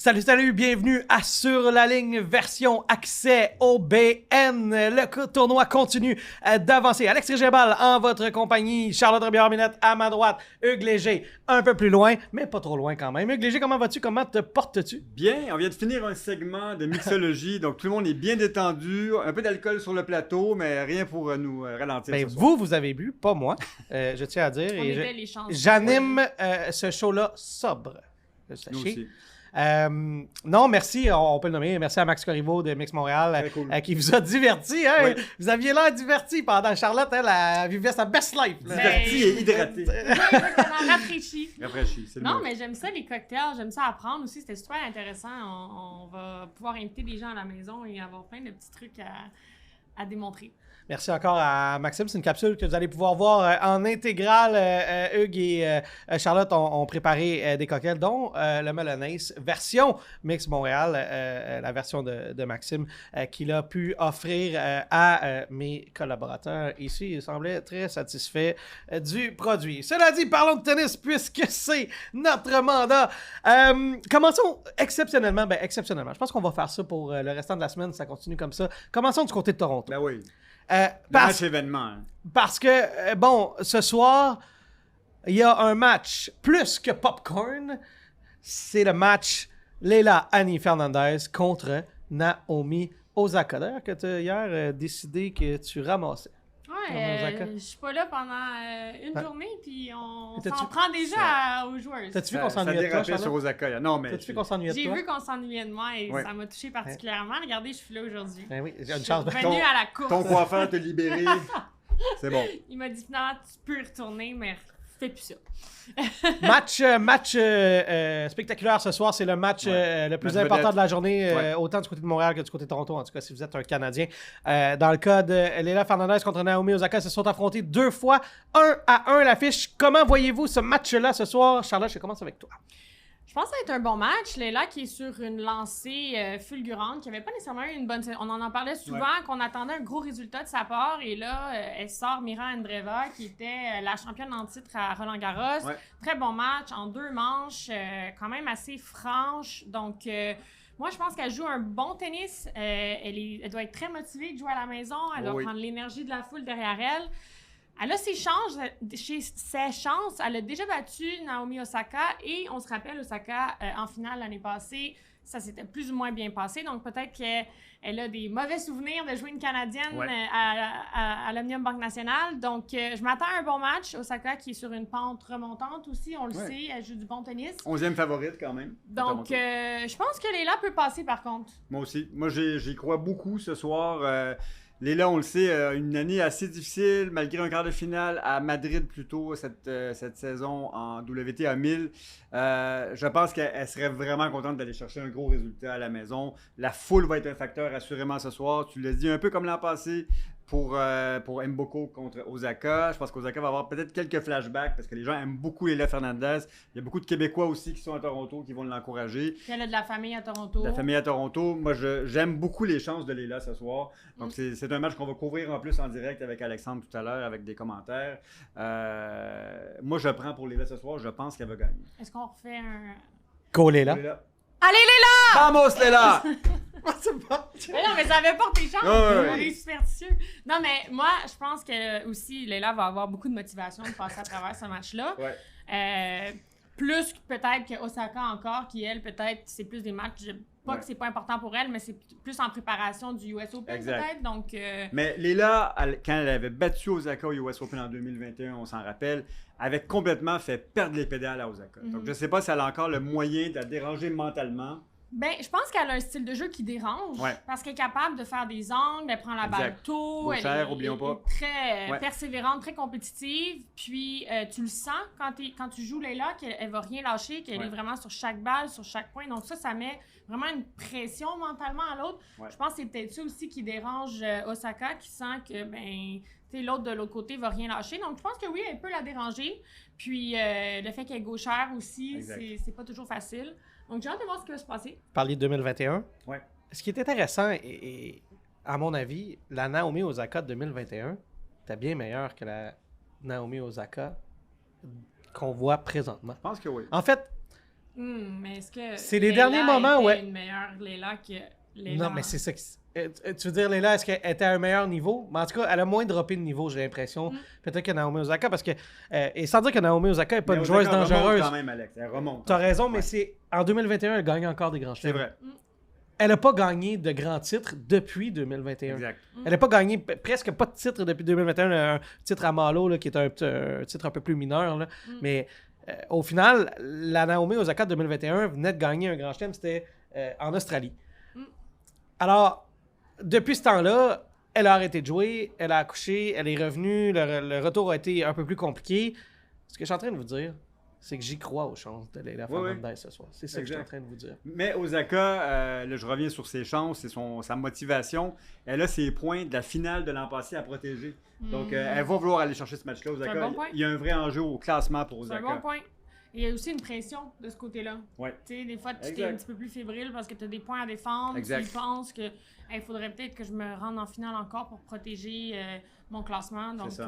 Salut, bienvenue à Sur la ligne version accès OBN. Le tournoi continue d'avancer. Alex Régébal en votre compagnie, Charlotte Robillard-Minette à ma droite, Hugues Léger un peu plus loin, mais pas trop loin quand même. Hugues Léger, comment vas-tu? Comment te portes-tu? Bien, on vient de finir un segment de mixologie, donc tout le monde est bien détendu, un peu d'alcool sur le plateau, mais rien pour nous ralentir. Ben, vous avez bu, pas moi, je tiens à dire. On Et était les chanceux. j'anime ce show-là sobre. Nous Sachez. aussi. Non, merci, on peut le nommer. Merci à Max Corriveau de Mix Montréal Très cool. qui vous a diverti. Hein? Oui. Vous aviez l'air diverti pendant Charlotte, elle vivait sa best life. là. Diverti et hydraté. Exactement, rafraîchi. Rafraîchi, c'est le Non, mot. mais j'aime ça, les cocktails. J'aime ça apprendre aussi. C'était super intéressant. On va pouvoir inviter des gens à la maison et avoir plein de petits trucs à démontrer. Merci encore à Maxime. C'est une capsule que vous allez pouvoir voir en intégrale. Hugues et Charlotte ont préparé des cocktails, dont le Melonais, version Mix Montréal, la version de Maxime, qu'il a pu offrir à mes collaborateurs ici. Il semblait très satisfait du produit. Cela dit, parlons de tennis puisque c'est notre mandat. Commençons exceptionnellement. Je pense qu'on va faire ça pour le restant de la semaine. Ça continue comme ça. Commençons du côté de Toronto. Ben oui. Parce, Match événement. Hein. parce que, ce soir, il y a un match plus que popcorn. C'est le match Leylah Annie Fernandez contre Naomi Osaka. D'ailleurs, que tu as hier décidé que tu ramassais. Ouais, Osaka. je suis pas là pendant une journée, puis on T'as-tu- s'en prend déjà aux joueurs. T'as-tu vu Ça qu'on s'ennuyait de toi, dérapait sur Charlotte? Osaka. Là. Non, mais T'as-tu vu qu'on s'ennuyait de J'ai toi? vu qu'on s'ennuyait de moi et Ouais. ça m'a touché particulièrement. Regardez, je suis là aujourd'hui. Ben oui, j'ai Je une suis chance. revenue à la course. ton coiffeur t'a libéré. C'est bon. Il m'a dit finalement, tu peux y retourner, mais fais plus ça. Match spectaculaire ce soir. C'est le match le plus Match important vedette. de la journée, Ouais. autant du côté de Montréal que du côté de Toronto, en tout cas, si vous êtes un Canadien. Dans le cas de Leylah Fernandez contre Naomi Osaka, ils se sont affrontés 2 fois, 1-1 l'affiche. Comment voyez-vous ce match-là ce soir? Charlotte, je commence avec toi. Je pense que ça va être un bon match. Leylah qui est sur une lancée fulgurante, qui n'avait pas nécessairement eu une bonne saison. On en parlait souvent, qu'on attendait un gros résultat de sa part. Et là, elle sort Mira Andreeva, qui était la championne en titre à Roland-Garros. Ouais. Très bon match en 2 manches, quand même assez franche. Donc, moi, je pense qu'elle joue un bon tennis. Elle doit être très motivée de jouer à la maison. Elle doit Oui. prendre l'énergie de la foule derrière elle. Elle a ses chances. Elle a déjà battu Naomi Osaka et on se rappelle Osaka en finale l'année passée. Ça s'était plus ou moins bien passé. Donc peut-être qu'elle a des mauvais souvenirs de jouer une Canadienne Ouais. à l'Omnium Banque Nationale. Donc je m'attends à un bon match. Osaka qui est sur une pente remontante aussi, on le Ouais. sait. Elle joue du bon tennis. 11e favorite quand même. Donc je pense que Leylah peut passer par contre. Moi aussi. Moi, j'y crois beaucoup ce soir. Leylah, on le sait, une année assez difficile, malgré un quart de finale à Madrid plus tôt cette saison en WTA 1000. Je pense qu'elle serait vraiment contente d'aller chercher un gros résultat à la maison. La foule va être un facteur assurément ce soir. Tu l'as dit un peu comme l'an passé pour Mboko contre Osaka. Je pense qu'Osaka va avoir peut-être quelques flashbacks parce que les gens aiment beaucoup Leylah Fernandez. Il y a beaucoup de Québécois aussi qui sont à Toronto qui vont l'encourager. Puis elle a de la famille à Toronto. La famille à Toronto. Moi, j'aime beaucoup les chances de Leylah ce soir. Donc, c'est un match qu'on va couvrir en plus en direct avec Alexandre tout à l'heure, avec des commentaires. Moi, je prends pour Leylah ce soir. Je pense qu'elle va gagner. Est-ce qu'on refait un... Go Leylah. Leylah. Allez Leylah! Vamos, Leylah! Mais non, mais ça avait pas tes chances. Ouais. On est superstitieux. Non, mais moi, je pense que aussi Leylah va avoir beaucoup de motivation de passer à travers ce match-là. Ouais. Plus peut-être que Osaka encore, qui elle, peut-être, c'est plus des matchs. Pas Ouais. que c'est pas important pour elle, mais c'est plus en préparation du US Open, Exact. peut-être. Donc, Mais Leylah, quand elle avait battu Osaka au US Open en 2021, on s'en rappelle, avait complètement fait perdre les pédales à Osaka. Donc, je ne sais pas si elle a encore le moyen de la déranger mentalement. ben, je pense qu'elle a un style de jeu qui dérange. Ouais. Parce qu'elle est capable de faire des angles, elle prend la balle Exact. tôt. Elle Gauchère, est, oublions pas. est très Ouais. persévérante, très compétitive. Puis, tu le sens quand tu joues Leylah, qu'elle va rien lâcher, qu'elle est vraiment sur chaque balle, sur chaque point. Donc, ça met vraiment une pression mentalement à l'autre. Ouais. Je pense que c'est peut-être ça aussi qui dérange Osaka, qui sent que, ben, tu sais, l'autre de l'autre côté va rien lâcher. Donc, je pense que oui, elle peut la déranger. Puis, le fait qu'elle est gauchère aussi, Exact. c'est pas toujours facile. Donc, j'ai hâte de voir ce qui va se passer. Parler de 2021. Ouais. Ce qui est intéressant, et à mon avis, la Naomi Osaka de 2021 était bien meilleure que la Naomi Osaka qu'on voit présentement. Je pense que oui. En fait, Mais est-ce que C'est les Leila derniers moments, était ouais. une meilleure Leila que Leila? Non, mais c'est ça. Tu veux dire, Leila, est-ce qu'elle était à un meilleur niveau? Mais en tout cas, elle a moins droppé de niveau, j'ai l'impression. Peut-être que Naomi Osaka, parce que... et sans dire que Naomi Osaka n'est pas Mais une joueuse Osaka remonte dangereuse. quand même, Alex. Elle remonte. T'as raison, mais Ouais. c'est... En 2021, elle gagne encore des grands C'est chelems. vrai. Elle n'a pas gagné de grands titres depuis 2021. Exact. Elle n'a pas gagné presque pas de titre depuis 2021. Un titre à Malo, là, qui est un titre un peu plus mineur. Là. Mais au final, la Naomi Osaka de 2021 venait de gagner un grand chelem. C'était en Australie. Alors, depuis ce temps-là, elle a arrêté de jouer. Elle a accouché. Elle est revenue. Le retour a été un peu plus compliqué. Ce que je suis en train de vous dire, c'est que j'y crois aux chances de Leila Fernandez ce soir. C'est ça que je suis en train de vous dire. Mais Osaka, là, je reviens sur ses chances et sa motivation. Elle a ses points de la finale de l'an passé à protéger. Donc, elle va vouloir aller chercher ce match-là, Osaka. C'est un bon point. Il y a un vrai enjeu au classement pour C'est un Osaka. bon point. Il y a aussi une pression de ce côté-là. Ouais. Tu sais, des fois, tu es Exact. un petit peu plus fébrile parce que tu as des points à défendre. Exact. Tu penses que il faudrait peut-être que je me rende en finale encore pour protéger mon classement. Donc, ça.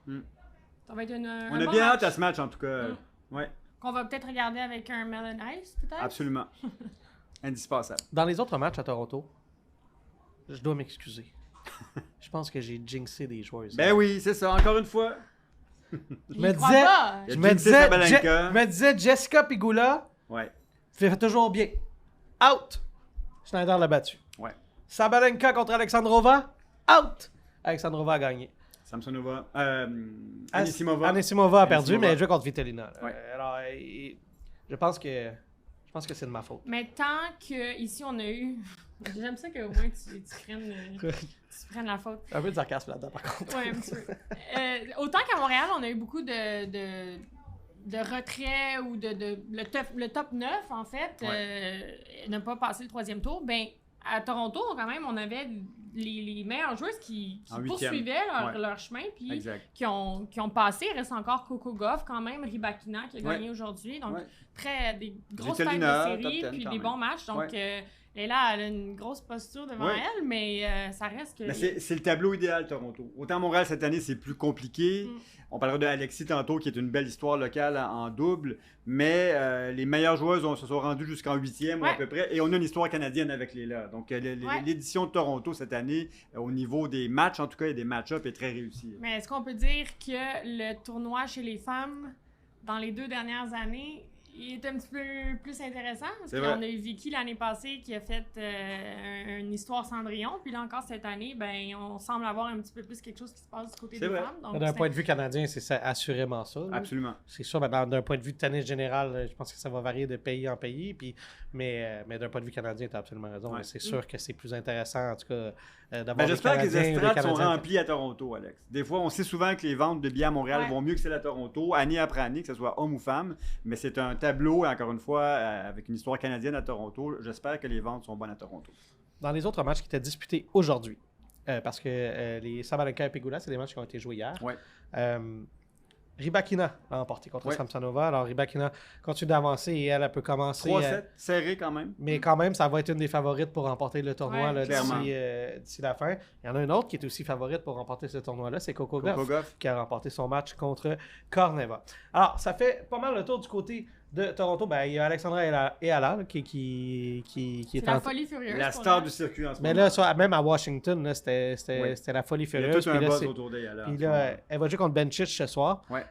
Ça va être un On a bon bien match hâte à ce match, en tout cas. Ouais, qu'on va peut-être regarder avec un Melon Ice, peut-être. absolument. Indispensable. Dans les autres matchs à Toronto, je dois m'excuser. Je pense que j'ai jinxé des joueuses. Ben oui, c'est ça, encore une fois. J'y me crois disais- pas. Il y a Je me Jinxie disais, Sabalenka. je me disais Jessica Pegula Ouais. fait toujours bien. Out. Schneider l'a battu. Ouais. Sabalenka contre Alexandrova. Out. Alexandrova a gagné. Samsonova. Anisimova. Anisimova a perdu, Anisimova. mais elle joue contre Vitellina. Ouais. Alors, je pense que c'est de ma faute. Mais tant que ici on a eu. J'aime ça qu'au moins tu prennes la faute. Un peu de sarcasme là-dedans, par contre. Ouais, un petit peu. Autant qu'à Montréal, on a eu beaucoup de retraits ou le top 9, en fait, n'a pas passé le troisième tour. Ben, à Toronto, quand même, on avait les meilleures joueuses qui En huitième. poursuivaient leur chemin, puis Exact. qui ont passé. Il reste encore Coco Gauff, quand même, Rybakina, qui a gagné aujourd'hui. Donc, des grosses têtes de Vitellina, série, top 10 puis quand des même. bons matchs. Donc, Leila, elle a une grosse posture devant elle, mais ça reste que... Mais c'est le tableau idéal, Toronto. Autant Montréal, cette année, c'est plus compliqué. On parlera de Alexis tantôt, qui est une belle histoire locale en double. Mais les meilleures joueuses se sont rendues jusqu'en 8e ou à peu près. Et on a une histoire canadienne avec Leila. Donc, l'édition de Toronto cette année, au niveau des matchs, en tout cas, et des match-ups, est très réussie. Mais est-ce qu'on peut dire que le tournoi chez les femmes, dans les 2 dernières années, il est un petit peu plus intéressant? Parce qu'on a eu Vicky l'année passée qui a fait une histoire Cendrillon. Puis là encore cette année, ben on semble avoir un petit peu plus quelque chose qui se passe du côté des femmes. Donc, d'un point de vue canadien, c'est assurément ça. Là. Absolument. C'est sûr, mais d'un point de vue de tennis général, je pense que ça va varier de pays en pays. Mais d'un point de vue canadien, tu as absolument raison. Ouais. C'est sûr que c'est plus intéressant, en tout cas, d'avoir J'espère que les Canadiens ou des estrades sont Canadiens. remplies à Toronto, Alex. Des fois, on sait souvent que les ventes de billets à Montréal vont mieux que celles à Toronto, année après année, que ce soit homme ou femme. Mais c'est un tableau, encore une fois, avec une histoire canadienne à Toronto. J'espère que les ventes sont bonnes à Toronto. Dans les autres matchs qui étaient disputés aujourd'hui, parce que les Sabalenka et Pegula, c'est des matchs qui ont été joués hier. Ouais. Rybakina l'a emporté contre Samsonova. Alors, Rybakina continue d'avancer et elle peut commencer. 3-7, serré quand même. Mais quand même, ça va être une des favorites pour remporter le tournoi là, clairement. d'ici la fin. Il y en a une autre qui est aussi favorite pour remporter ce tournoi-là, c'est Coco Gauff, qui a remporté son match contre Korneva. Alors, ça fait pas mal le tour du côté de Toronto. Ben, il y a Alexandra Eala qui est la folie furieuse. La star du circuit en ce moment. Mais là, même à Washington, là, c'était la folie Il y a furieuse. tout un Puis là, buzz autour d'elle. puis là, elle va jouer contre Bencic ce soir. Ouais.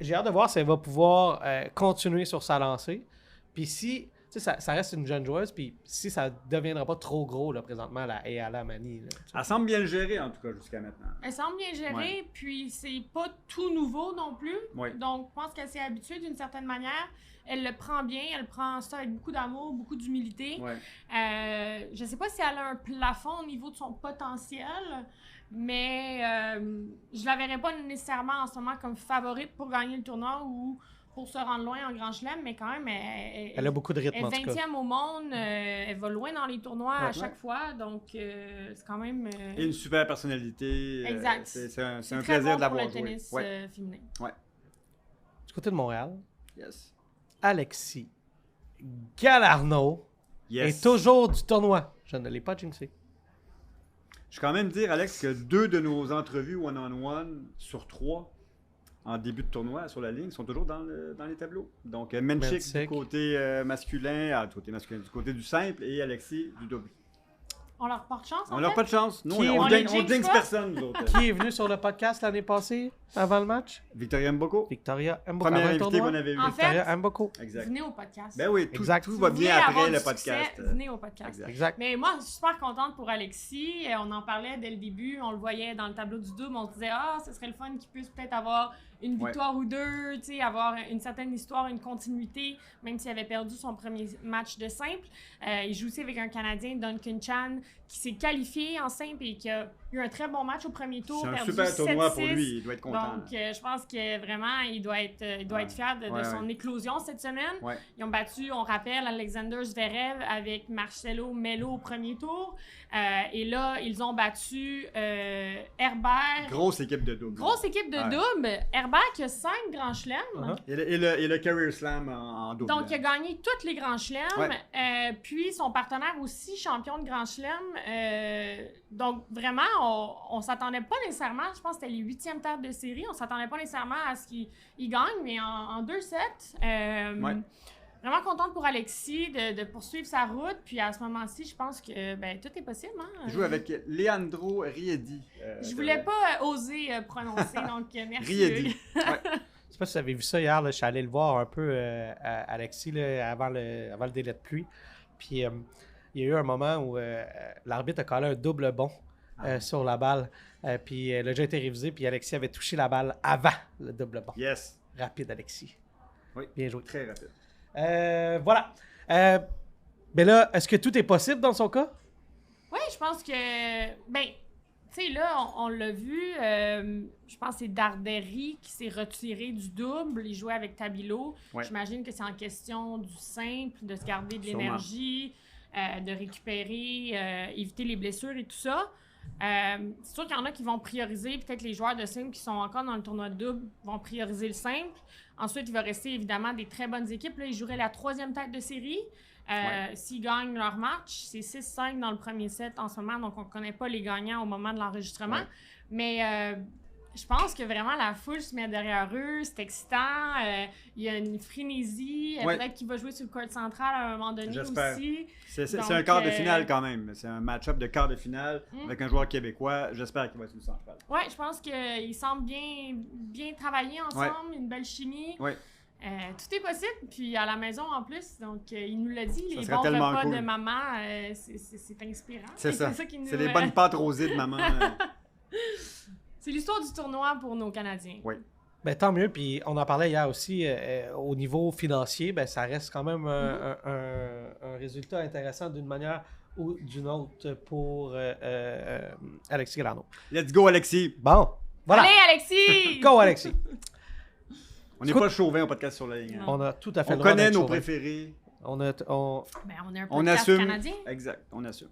J'ai hâte de voir si elle va pouvoir continuer sur sa lancée. Puis si, tu sais, ça reste une jeune joueuse, puis si ça ne deviendra pas trop gros, là, présentement, la Eala Mani. Elle semble bien le gérer, en tout cas, jusqu'à maintenant. Elle semble bien gérée, puis c'est pas tout nouveau non plus. Ouais. Donc, je pense qu'elle s'est habituée d'une certaine manière. Elle le prend bien, elle prend ça avec beaucoup d'amour, beaucoup d'humilité. Ouais. Je sais pas si elle a un plafond au niveau de son potentiel, mais je la verrais pas nécessairement en ce moment comme favorite pour gagner le tournoi ou pour se rendre loin en Grand Chelem, mais quand même, elle a beaucoup de rythme, elle en est tout cas. 20e au monde, elle va loin dans les tournois à chaque fois, donc c'est quand même... Et une super personnalité. Exact. C'est un très plaisir bon de l'avoir pour le joué. tennis féminin. Du côté de Montréal, Yes. Alexis Galarneau est toujours du tournoi. Je ne l'ai pas jinxé. Je vais quand même dire, Alex, que 2 de nos entrevues one-on-one sur 3 en début de tournoi sur la ligne sont toujours dans les tableaux. Donc, Menchik du côté masculin, du côté du simple, et Alexis du double. On leur porte chance, On leur pas de chance. Nous, on jinx jinx pas? personne, nous autres. Qui est venu sur le podcast l'année passée, avant le match? Victoria Mboko. Victoria Mboko. Première Avant le invitée tournoi? qu'on avait eue. En fait, Victoria Mboko. Exact. venez au podcast. Ben oui, tout Exact. va Si vous voulez bien avoir après du le succès, podcast. venez au podcast. Exact. Exact. Mais moi, je suis super contente pour Alexis. On en parlait dès le début. On le voyait dans le tableau du double. On se disait, ce serait le fun qu'il puisse peut-être avoir une victoire ou deux, tu sais, avoir une certaine histoire, une continuité, même s'il avait perdu son premier match de simple. Il joue aussi avec un Canadien, Duncan Chan, qui s'est qualifié en simple et qui a eu un très bon match au premier tour. C'est un perdu super tournoi 7-6. pour lui, il doit être content. Donc, je pense que vraiment, il doit être fier de son éclosion cette semaine. Ouais. Ils ont battu, on rappelle, Alexander Zverev avec Marcelo Melo au premier tour. Et là, ils ont battu Herbert. Grosse équipe de double. Grosse équipe de double. Herbert qui a 5 grands chelems. Et le Career Slam en double. Donc, il a gagné tous les grands chelems. Ouais. Puis, son partenaire aussi, champion de grand chelem. Donc, vraiment, on s'attendait pas nécessairement, je pense que c'était les 8e terres de série, on s'attendait pas nécessairement à ce qu'il gagne, mais en 2 sets. Vraiment contente pour Alexis de poursuivre sa route. Puis, à ce moment-ci, je pense que tout est possible. Hein? Il joue avec Leandro Riedi. Je voulais pas oser prononcer, donc merci. Riedi. Ouais. Je sais pas si vous avez vu ça hier, là, je suis allé le voir un peu, Alexis, là, avant le délai de pluie. Puis il y a eu un moment où l'arbitre a collé un double bond sur la balle. Puis le jeu a été révisé, puis Alexis avait touché la balle avant le double bond. Yes. Rapide, Alexis. Oui. Bien joué. Très rapide. Voilà. Mais là, est-ce que tout est possible dans son cas? Oui, je pense que... tu sais, là, on l'a vu, je pense que c'est Darderi qui s'est retiré du double. Il jouait avec Tabilo. Ouais. J'imagine que c'est en question du simple, de se garder de Sûrement. l'énergie, de récupérer, éviter les blessures et tout ça. C'est sûr qu'il y en a qui vont prioriser, peut-être les joueurs de simple qui sont encore dans le tournoi de double vont prioriser le simple. Ensuite, il va rester évidemment des très bonnes équipes. Là, ils joueraient la 3e tête de série. S'ils gagnent leur match, c'est 6-5 dans le premier set en ce moment, donc on ne connaît pas les gagnants au moment de l'enregistrement. Ouais. Mais je pense que vraiment la foule se met derrière eux, c'est excitant, il y a une frénésie, peut-être qu'il va jouer sur le court central à un moment donné. J'espère. Aussi. C'est un quart de finale quand même. C'est un match-up de quart de finale avec un joueur québécois. J'espère qu'il va être sur le central. Oui, je pense qu'ils semblent bien travailler ensemble, une belle chimie. Ouais. Tout est possible, puis à la maison en plus, donc il nous l'a dit, les serait bons tellement repas cool. de maman, c'est inspirant. C'est ça. Qui nous, C'est les bonnes pâtes rosées de maman. C'est l'histoire du tournoi pour nos Canadiens. Oui. Ben, tant mieux, puis on en parlait hier aussi, au niveau financier, ben, ça reste quand même un résultat intéressant d'une manière ou d'une autre pour Alexis Grano. Let's go, Alexis. Bon, voilà. Allez, Alexis! Go, Alexis. On n'est pas chauvin au podcast sur la ligne. hein. On a tout à fait On le droit connaît d'être nos chauvin. préférés. On Ben, on est un On podcast assume. canadien. Exact, on assume.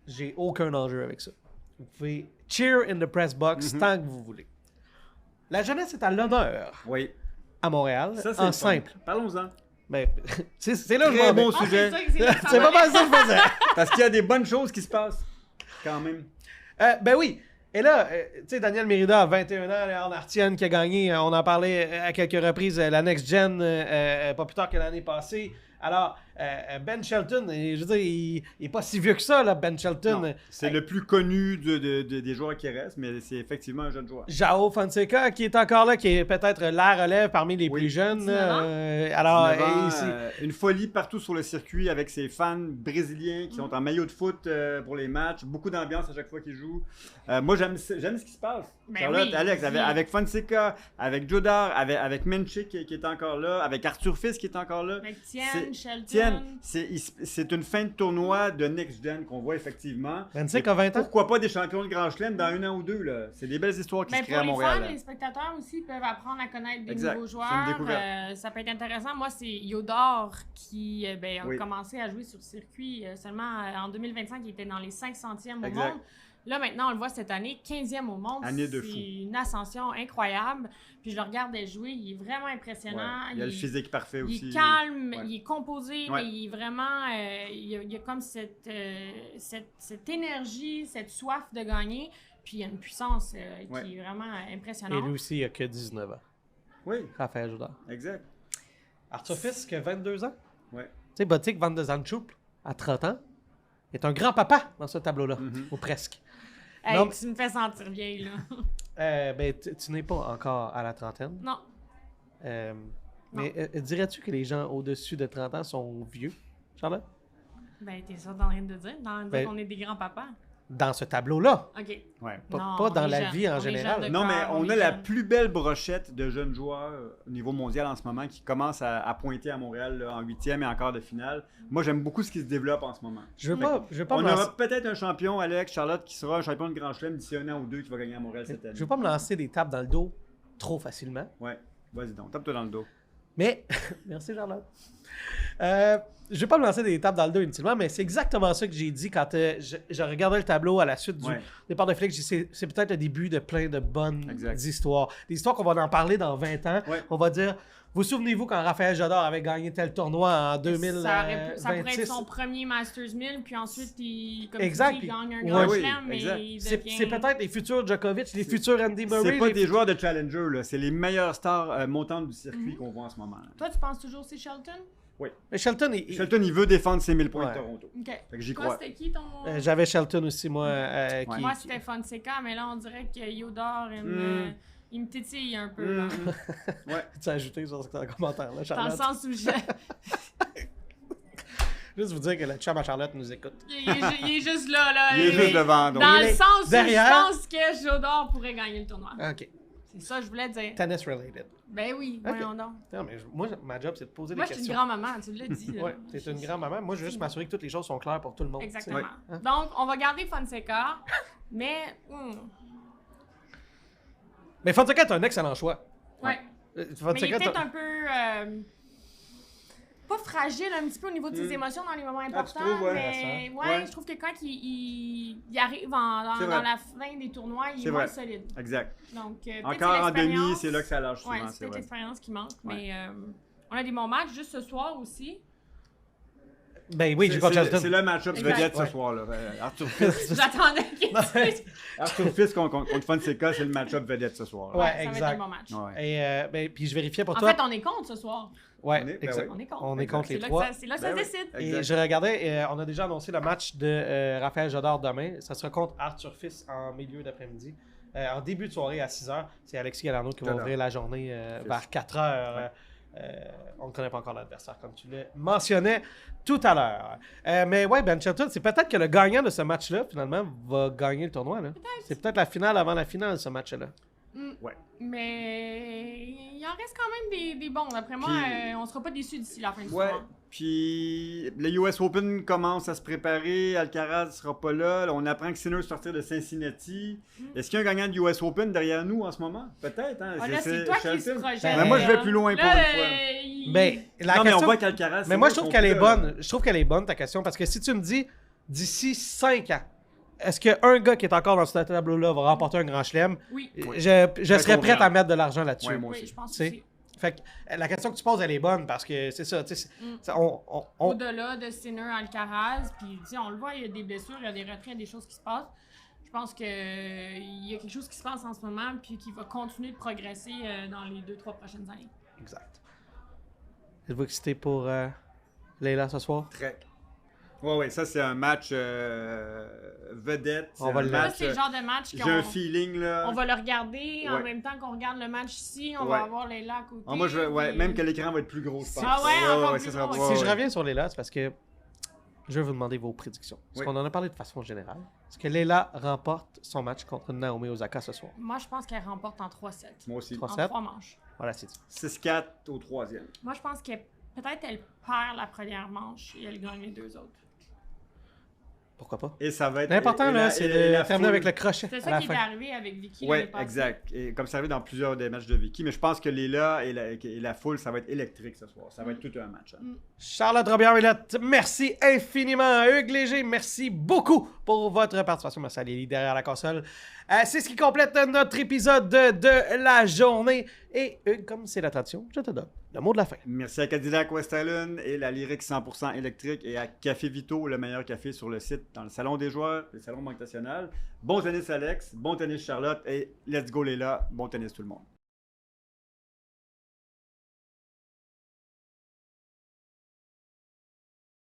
J'ai aucun enjeu avec ça. Vous pouvez cheer in the press box tant que vous voulez. La jeunesse est à l'honneur Oui. à Montréal, Ça, c'est en le fun. simple. Parlons-en. Ben, c'est là que je Très m'en vais. bon Ah, sujet. c'est ça que C'est pas mal ça que je faisais. Parce qu'il y a des bonnes choses qui se passent. Quand même. Ben oui. Et là, tu sais, Daniel Mérida, 21 ans, Léon Artienne qui a gagné, on en parlait à quelques reprises, la Next Gen, pas plus tard que l'année passée. Alors, Ben Shelton, je veux dire, il est pas si vieux que ça, là, Ben Shelton. Non, c'est le plus connu des joueurs qui restent, mais c'est effectivement un jeune joueur. Jao Fonseca, qui est encore là, qui est peut-être la relève parmi les plus jeunes. 19 ans. Alors, 19 ans, ici, une folie partout sur le circuit avec ses fans brésiliens qui sont en maillot de foot pour les matchs. Beaucoup d'ambiance à chaque fois qu'ils jouent. Moi, j'aime ce qui se passe. Ben Charlotte, oui, Alex, oui. avec Fonseca, avec Jodar, avec Menchik qui est encore là, avec Arthur Fils qui est encore là. Avec Tienne, Shelton. Tienne, c'est une fin de tournoi de Next Gen qu'on voit effectivement. Fonseca a 20 ans. Pourquoi pas des champions de Grand Chelem dans 1 an ou 2 là? C'est des belles histoires qui Ben, se créent pour à les Montréal. fans, là. les spectateurs aussi peuvent apprendre à connaître des Exact. nouveaux C'est une joueurs. découverte. Ça peut être intéressant. Moi, c'est Yodor qui a Oui. commencé à jouer sur le circuit seulement en 2025. Il était dans les 500e au Exact. monde. Là, maintenant, on le voit cette année, 15e au monde. Année de c'est fou. une ascension incroyable. Puis je le regardais jouer, il est vraiment impressionnant. Ouais. Il y a le physique parfait aussi. Il est calme, Ouais. il est composé, Ouais. mais il est vraiment... il y a comme cette énergie, cette soif de gagner. Puis il y a une puissance Ouais. qui est vraiment Et impressionnante. lui aussi, il a que 19 ans. Oui, Raphaël Jodard. exact. Arthur Fisk, 22 ans. Ouais. Tu sais, Botic Van de Zandschulp, à 30 ans, est un grand-papa dans ce tableau-là. Mhm. Ou presque. Hey, Non. tu me fais sentir vieille, là. Ben, tu n'es pas encore à la trentaine. Non. Mais dirais-tu que les gens au-dessus de 30 ans sont vieux, Charlotte? Ben, t'es ça dans rien de dire. Dans dire Ben- qu'on est des grands-papas. Dans ce tableau-là. OK. Ouais. Pas, Non, pas dans on est la jeune. vie en On est général. jeune de Non, mais cœur, on est a la jeune. plus belle brochette de jeunes joueurs au niveau mondial en ce moment qui commencent à pointer à Montréal là, en 8e et en quart de finale. Moi, j'aime beaucoup ce qui se développe en ce moment. Je veux pas On me lancer, aura peut-être un champion, Alex, Charlotte, qui sera un champion de Grand Chelem d'ici un an ou deux qui va gagner à Montréal cette année. je veux pas me lancer des tapes dans le dos trop facilement. Ouais, vas-y donc, tape-toi dans le dos. Mais, merci Charlotte. Je vais pas me lancer des tapes dans le dos inutilement, mais c'est exactement ça que j'ai dit quand je regardais le tableau à la suite du Ouais. départ de Félix. J'ai dit, c'est peut-être le début de plein de bonnes Exact. histoires. Des histoires qu'on va en parler dans 20 ans. Ouais. On va dire, vous souvenez-vous quand Raphaël Jodard avait gagné tel tournoi en 2026? Ça pourrait être son premier Masters 1000, puis ensuite, comme Exact, tu dis, il puis- gagne un ouais, grand oui, chelem, mais exact. il C'est devient... c'est peut-être les futurs Djokovic, les futurs Andy Murray. C'est pas les des joueurs de challenger, là. C'est les meilleures stars montantes du circuit qu'on voit en ce moment. là. Toi, tu penses toujours que c'est Shelton? Mais Shelton, Shelton, il veut défendre ses 1000 points Ouais. de Toronto. OK. Fait que j'y Toi, crois. c'était qui ton... j'avais Shelton aussi, moi. qui- Moi, c'était Fonseca, mais là, on dirait que Yodor, il me titille un peu. là. Ouais. Tu as ajouté sur ce commentaire-là, Dans le Charlotte. sens où Juste vous dire que le chum à Charlotte nous écoute. il est juste là. Il est juste devant. Donc. Dans il le est sens derrière. où je pense que Jodor pourrait gagner le tournoi. OK. C'est ça que je voulais dire. Tennis related. Ben oui, Ok. voyons donc. Non, mais moi, ma job, c'est de poser Moi, des je suis une questions. grand-maman, tu l'as dit. là. Ouais, c'est une grand-maman. Moi, je veux juste m'assurer que toutes les choses sont claires pour tout le monde. Exactement. tu sais. Hein? Donc, on va garder Fonseca, mais... Mais Fonseca est un excellent choix. ouais. Mais il est Fonseca, peut-être un peu... pas fragile un petit peu au niveau de ses émotions dans les moments importants, trouves, ouais. mais Ouais. je trouve que quand il arrive dans C'est la vrai. fin des tournois, il C'est est moins vrai. solide. Exact. Donc, peut-être Encore c'est en demi, l'expérience. c'est là que ça lâche souvent, Ouais, c'est c'est peut-être vrai. l'expérience qui manque, Ouais. mais on a des bons matchs juste ce soir aussi. Ben oui, j'ai contre C'est Shelton. le match-up Exact. vedette ce Ouais. soir-là. Arthur Fils. J'attendais que Arthur Fils contre Fonseca, c'est le match-up vedette ce soir. Ouais, ça va être exact. un bon match. Ouais. Et ben, puis je vérifiais pour En toi. fait, on est contre ce soir. Ouais, On est- ben exact. oui. On est contre. On est contre C'est les là trois. que c'est là que ça Ben se oui. décide. Et Exact. je regardais, on a déjà annoncé le match de Raphaël Jodard demain. Ça sera contre Arthur Fils en milieu d'après-midi. En début de soirée à 6h. C'est Alexis Galarno qui va Tout à ouvrir la journée Fils. vers 4h. On ne connaît pas encore l'adversaire, comme tu le mentionnais tout à l'heure. Mais ouais, Ben Shelton, c'est peut-être que le gagnant de ce match-là, finalement, va gagner le tournoi. Là. C'est peut-être la finale avant la finale, ce match-là. Ouais. Mais il en reste quand même des bons. D'après moi, Puis- on sera pas déçus d'ici la fin du Ouais. tournoi. Puis le US Open commence à se préparer. Alcaraz ne sera pas là. Là, on apprend que Sinner sortir de Cincinnati. Est-ce qu'il y a un gagnant du US Open derrière nous en ce moment? Peut-être. Hein? Ah, là, c'est toi qui se Shelton. projette. Ben, Mais moi, je vais là. plus loin pour Là, une fois. Ben, la Non, mais on question- voit qu'Alcaraz... Mais moi, je trouve qu'elle est bonne. Je trouve qu'elle est bonne, ta question, parce que si tu me dis, d'ici 5 ans, est-ce qu'un gars qui est encore dans ce tableau-là va remporter un grand chelem? Oui. Oui. Je serais prêt confiant. à mettre de l'argent là-dessus. Ouais, moi Oui, aussi. je pense Tu sais. aussi. Fait que la question que tu poses, elle est bonne, parce que c'est ça, tu sais, Mm. on- Au-delà de Sinner, Alcaraz, puis tu sais, on le voit, il y a des blessures, il y a des retraits, il y a des choses qui se passent. Je pense que il y a quelque chose qui se passe en ce moment, puis qui va continuer de progresser dans les 2-3 prochaines années. Exact. Êtes-vous excité pour Leila ce soir? Très. Ouais, ça, c'est un match vedette. On va un le- Ça, match, c'est le genre de match j'ai un qu'on feeling, là. on va le regarder en Ouais. même temps qu'on regarde le match ici, on Ouais. va avoir les lacs à côté. Ah, moi, puis- même que l'écran va être plus gros, je pense. Ah ouais, encore plus ça sera- gros. ouais, Si je ouais. reviens sur Leila, c'est parce que je vais vous demander vos prédictions. Parce Oui. qu'on en a parlé de façon générale. Est-ce que Leila remporte son match contre Naomi Osaka ce soir? Moi, je pense qu'elle remporte en 3-7. Moi aussi. 3-7. En 3 manches. Voilà, c'est dit. 6-4 au troisième. Moi, je pense que peut-être elle perd la première manche et elle gagne les deux autres. Pourquoi pas? Et ça va être... L'important, là, c'est de terminer avec le crochet C'est à ça la qui est fin. arrivé avec Vicky. Oui, l'année passée. exact. Et comme ça arrive dans plusieurs des matchs de Vicky, mais je pense que Léla et la foule, ça va être électrique ce soir. Ça va être tout un match. Hein. Charlotte Robillard-Ouellette, merci infiniment. Hugues Léger, merci beaucoup pour votre participation. Merci à Lily derrière la console. C'est ce qui complète notre épisode de la journée. Et Hugues, comme c'est la tradition, je te donne le mot de la fin. Merci à Cadillac West Island et la Lyrique 100% électrique et à Café Vito, le meilleur café sur le site, dans le salon des joueurs, le salon Banque Nationale. Bon tennis Alex, bon tennis Charlotte et let's go Léla, bon tennis tout le monde.